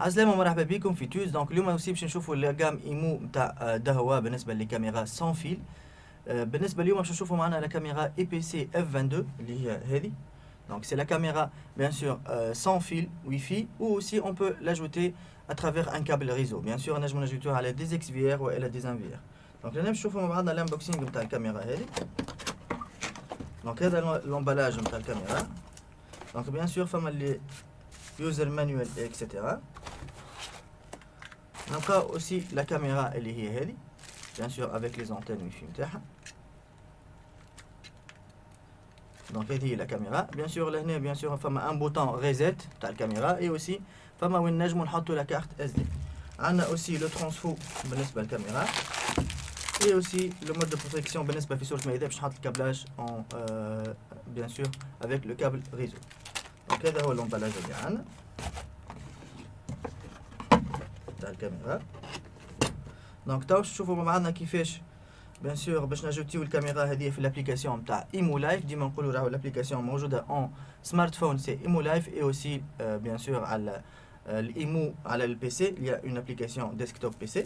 عسلامة ومرحبا بكم في توز. دونك اليوم aussi باش نشوفوا الجام ايمو نتاع دهوا بالنسبة للكاميرا سون فيل. بالنسبة اليوم باش نشوفوا معنا لا كاميرا اي بي سي اف 22 اللي هي هذه. Donc c'est la caméra bien sûr sans fil Wi-Fi, ou aussi on peut l'ajouter à travers un câble réseau. Bien sûr نجم نجوتوها على des XVR ou على des NVR. Donc لنا نشوفوا مع بعضنا الانبوكسينغ نتاع الكاميرا هذه. Donc هذا l'emballage نتاع الكاميرا. Donc bien sûr فما اللي user manual etc. نلقاو aussi la caméra اللي هي هذه bien sûr avec les antennes Wi-Fi نتاعها. Donc هذه هي la caméra. Bien sûr لهنا bien sûr فما un bouton reset تاع الكاميرا et aussi فما وين نجمو نحطو la carte SD. عندنا aussi le transfo بالنسبة للكاميرا et aussi le mode de protection بالنسبة في صورة ما إذا باش نحط الكابلاج en bien sûr avec le câble réseau. Donc هذا هو الامبلاج اللي عندنا تاع الكاميرا. دونك تاو تشوفوا مع بعضنا كيفاش بيان سور باش نجوتيو الكاميرا هذه في الابليكاسيون نتاع ايمو لايف. ديما نقولوا راهو الابليكاسيون موجوده اون سمارت فون سي ايمو لايف اي اوسي بيان سور على الايمو على البي سي. il y a une application desktop PC.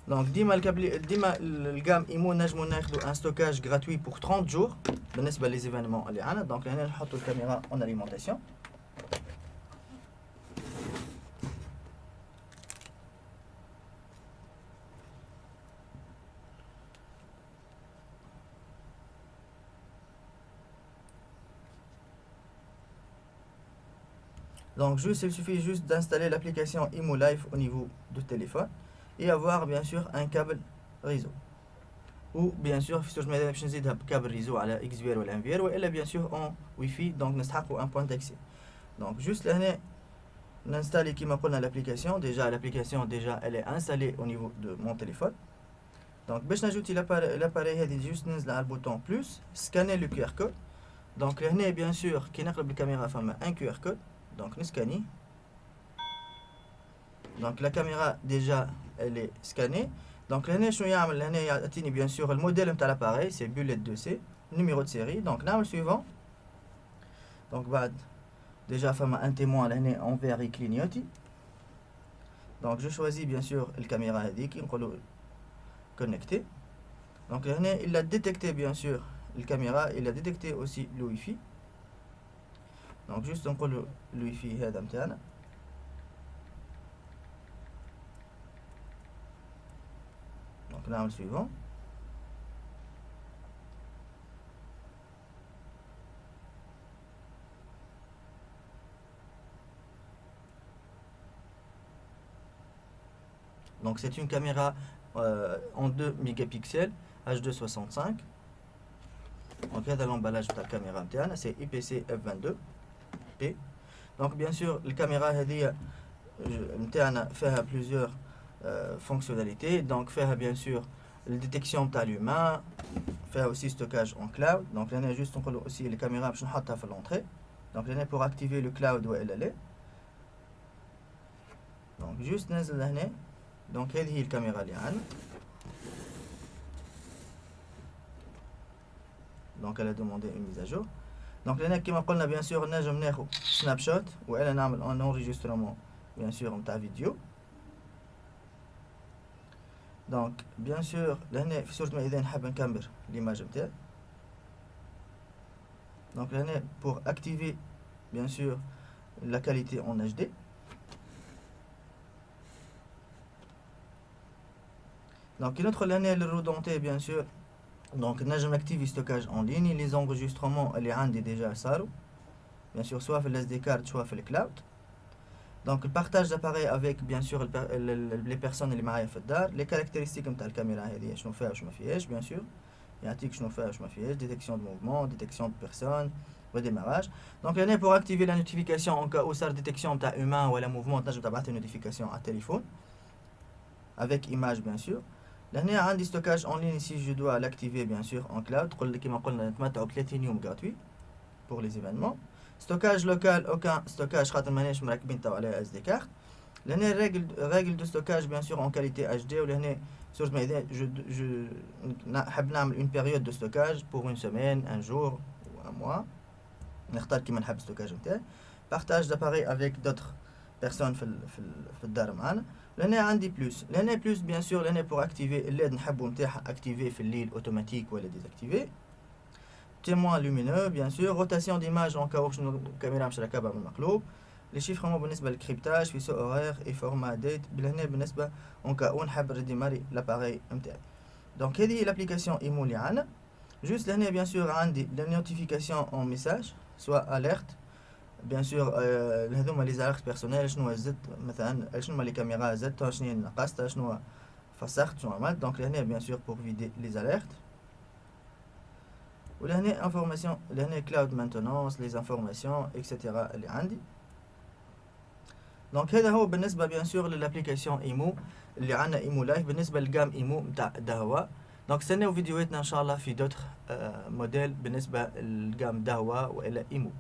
دونك ديما ديما الجام ايمو نجمو ناخذوا ان ستوكاج غراتوي بور 30 جور بالنسبه لي زيفينمون اللي عندنا. دونك هنا نحطوا الكاميرا اون اليمونتاسيون. Donc juste, il suffit juste d'installer l'application Imo Live au niveau du téléphone et avoir bien sûr un câble réseau. Ou bien sûr, si je mets un câble réseau à la XVR ou l'NVR, ou elle est bien sûr en Wi-Fi, donc nous avons un point d'accès. Donc juste là, on installe qui m'appelle l'application. Déjà l'application elle est installée au niveau de mon téléphone. Donc باش نجوتي l'appareil هذه juste ننزل على le bouton plus, scanner le QR code. Donc là bien sûr كي نقلب الكاميرا فما un QR code. Donc nous scannons. Donc la caméra déjà elle est scannée. Donc là je vais bien sûr le modèle de l'appareil, c'est Bullet 2C, numéro de série. Donc là le suivant. Donc déjà un témoin en vert et clignoté. Donc je choisis bien sûr la caméra qui est connectée. Donc là il a détecté bien sûr la caméra, il a détecté aussi le Wi-Fi. Donc juste نقول له الويفي هذا متاعنا. Donc نعمل suivant. Donc c'est une caméra en 2 mégapixels H265. Donc هذا l'emballage de la caméra متاعنا, c'est IPC F22. Donc bien sûr la caméra هذه نتاعنا فيها plusieurs fonctionnalités. Donc فيها bien sûr la détection تاع l'humain, فيها aussi stockage en cloud. Donc là juste نقولوا aussi les caméras باش نحطها في l'entrée. Donc là pour activer le cloud وإلا لا. Donc juste ننزل لهنا. Donc هذه هي الكاميرا اللي عندنا. Donc elle a demandé une mise à jour. Donc là كما قلنا bien sûr نجم ناخذ سناب شوت وإلا نعمل un enregistrement bien sûr نتاع فيديو. Donc bien sûr لهنا في صورة ما إذا نحب نكمل l'image نتاعي. Donc لهنا pour activer bien sûr la qualité en HD. Donc notre لهنا الرودونتي bien sûr. Donc نجم نكتيفي stockage en ligne. Les enregistrements اللي عندي déjà صاروا bien sûr soit في SD card soit في الcloud. Donc le partage d'appareil avec bien sûr les personnes اللي معايا في الدار. Les caractéristiques نتاع الكاميرا هذه شنو فيها وشنو ما فيهاش bien sûr. يعطيك شنو فيها وشنو ما فيهاش. détection de mouvement, détection de personne, redémarrage. Donc là pour activer la notification en cas où صار détection نتاع humain ولا mouvement تنجم تبعث une notification على التليفون avec image bien sûr. لهنا عندي stockage en ligne ici, je dois l'activer bien sûr en cloud. كما قلنا نتمتعوا ب 30 يوم gratuit pour les événements. Stockage local, aucun stockage خاطر ماناش مركبين توا على SD card. لهنا règle de stockage bien sûr en qualité HD. ولهنا صورة ما إذا je نحب نعمل une période de stockage pour une semaine, un jour ou un mois. نختار كيما نحب stockage نتاعي. Partage d'appareil avec d'autres بيرسون في الدار معانا. لهنا عندي بلوس، لهنا بلوس بيان سور لهنا بور اكتيفي الليد نحبو نتاعها اكتيفي في الليل اوتوماتيك ولا ديزاكتيفي. témoin lumineux bien sûr. rotation d'image en cas où الكاميرا مش راكبة بالمقلوب. لي شيفرمون بالنسبة للكريبتاج في سو اورير اي فورما ديت بالهنا بالنسبة اون كا او نحب ريديماري لاباري نتاعي. دونك هذه هي لابليكاسيون ايمو اللي عندنا. جوست لهنا بيان سور عندي لا نوتيفيكاسيون اون ميساج سوا اليرت بيان سور هذوما لي زاليرت بيرسونيل شنو زدت مثلا شنو لي كاميرا زدت شنو نقصت شنو فسخت شنو عملت. دونك لهنا بيان سور بور فيدي لي زاليرت. ولهنا انفورماسيون لهنا كلاود مانتونونس لي انفورماسيون اكسيتيرا اللي عندي. دونك هذا هو بالنسبه بيان سور للابليكاسيون ايمو اللي عندنا ايمو لايف بالنسبه للجام ايمو نتاع دهوا. دونك استناو فيديوهاتنا ان شاء الله في دوتر موديل بالنسبه للجام دهوا والى ايمو.